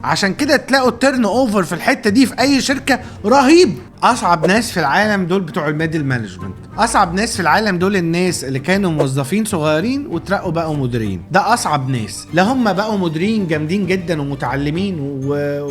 عشان كده تلاقوا التيرن اوفر في الحته دي في اي شركه رهيب. اصعب ناس في العالم دول بتوع الميدل مانجمنت. اصعب ناس في العالم دول الناس اللي كانوا موظفين صغيرين وترقوا بقوا مديرين. ده اصعب ناس. لا هم بقوا مديرين جامدين جدا ومتعلمين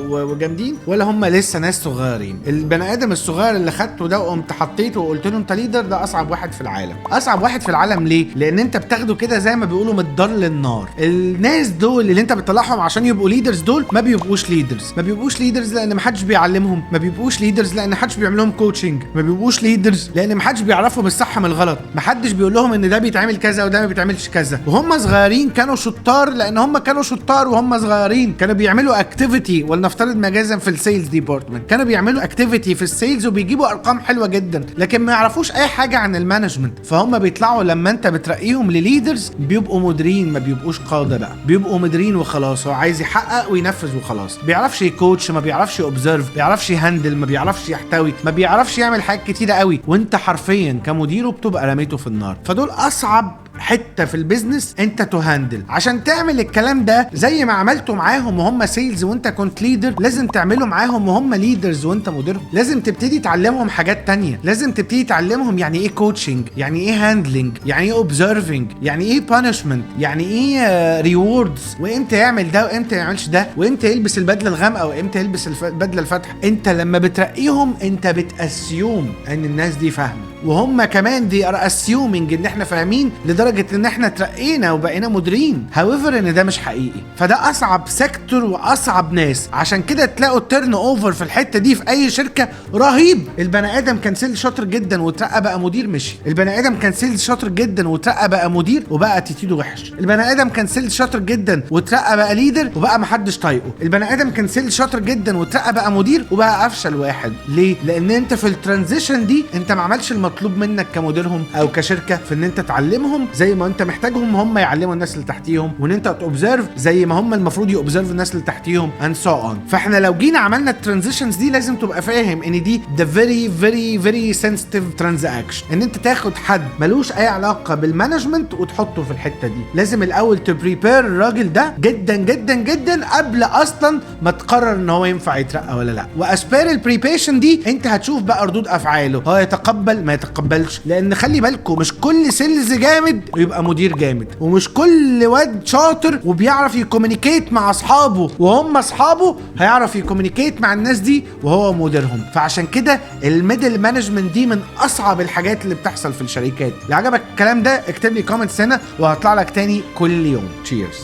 وجامدين، ولا هم لسه ناس صغيرين. البني ادم الصغير اللي خدته ده وقمت حطيته وقلت له انت ليدر، ده اصعب واحد في العالم. اصعب واحد في العالم ليه؟ لان انت بتاخده كده زي ما بيقولوا من الدار للنار. الناس دول اللي انت بتطلعهم عشان يبقوا ليدرز دول ما بيبقوش ليدرز لان محدش بيعلمهم، ما بيبقوش ليدرز لان محدش بيعمل لهم كوتشنج، ما بيبقوش ليدرز لان محدش بيعرفهم الصح من الغلط، محدش بيقول لهم ان ده بيتعمل كذا وده ما بيتعملش كذا. وهم صغيرين كانوا شطار، لان هم كانوا شطار وهم صغيرين كانوا بيعملوا اكتيفيتي، ولنفترض مجازا في السيلز ديبارتمنت كانوا بيعملوا اكتيفيتي في السيلز وبيجيبوا ارقام حلوه جدا، لكن ما يعرفوش اي حاجه عن المانجمنت. فهم بيطلعوا لما انت بترقيهم لليدرز بيبقوا مديرين، ما بيبقوش قاده بقى، بيبقوا مديرين وخلاص. هو عايز يحقق وينفذ وخلاص، بيعرفش يكوتش، ما بيعرفش اوبزرف، بيعرفش يهندل، ما بيعرفش يحتوي، ما بيعرفش يعمل حاجات كتيره قوي، وانت حرفيا كمديره بتبقى رميته في النار. فدول اصعب حته في البيزنس انت تهندل. عشان تعمل الكلام ده زي ما عملته معاهم وهم سيلز وانت كنت ليدر، لازم تعمله معاهم وهم ليدرز وانت مديرهم. لازم تبتدي تعلمهم حاجات تانية، لازم تبتدي تعلمهم يعني ايه كوتشنج، يعني ايه هاندلنج، يعني ايه اوبزرفنج، يعني ايه بانشمنت، يعني ايه ريوردز، وامتى يعمل ده وامتى ما يعملش ده، وامتى يلبس البدله الغامقه وامتى يلبس البدله الفاتحه. انت لما بترقيهم انت بتاسيوم ان الناس دي فاهمه، وهم كمان دي ار اسيومينج ان احنا فاهمين لدرجه ان احنا ترقينا وبقينا مديرين. هاويفر ان ده مش حقيقي. فده اصعب سيكتور واصعب ناس. عشان كده تلاقوا التيرن اوفر في الحته دي في اي شركه رهيب. البني ادم كان سيلز شاطر جدا وترقى بقى مدير مشي. البني ادم كان سيلز شاطر جدا وترقى بقى مدير وبقى اتيتيودو وحش. البني ادم كان سيلز شاطر جدا وترقى بقى ليدر وبقى محدش طايقه. البني ادم كان سيلز شاطر جدا وترقى بقى مدير وبقى افشل واحد. ليه؟ لان انت في الترانزيشن دي انت ما عملش المطلوب منك كمديرهم او كشركه في ان انت تعلمهم زي ما انت محتاجهم هم يعلموا الناس اللي تحتيهم، وان انت تobserve زي ما هم المفروض يobserve الناس اللي تحتيهم and so on. فاحنا لو جينا عملنا الترانزيشنز دي لازم تبقى فاهم ان دي the very sensitive transaction. ان انت تاخد حد ملوش اي علاقه بالمانجمنت وتحطه في الحته دي. لازم الاول تبريبير الراجل ده جدا جدا جدا قبل اصلا ما تقرر ان هو ينفع يترقى ولا لا. واسبير البريبيشن دي انت هتشوف بقى ردود افعاله، هو يتقبل ما يتقبلش. لان خلي بالكم مش كل سيلز جامد يبقى مدير جامد، ومش كل واد شاطر وبيعرف يكومينيكيت مع اصحابه وهم اصحابه هيعرف يكومينيكيت مع الناس دي وهو مديرهم. فعشان كده الميدل مانجمنت دي من اصعب الحاجات اللي بتحصل في الشركات. اللي عجبك الكلام ده اكتب لي كومنتس هنا وهطلع لك تاني كل يوم. تشيرز.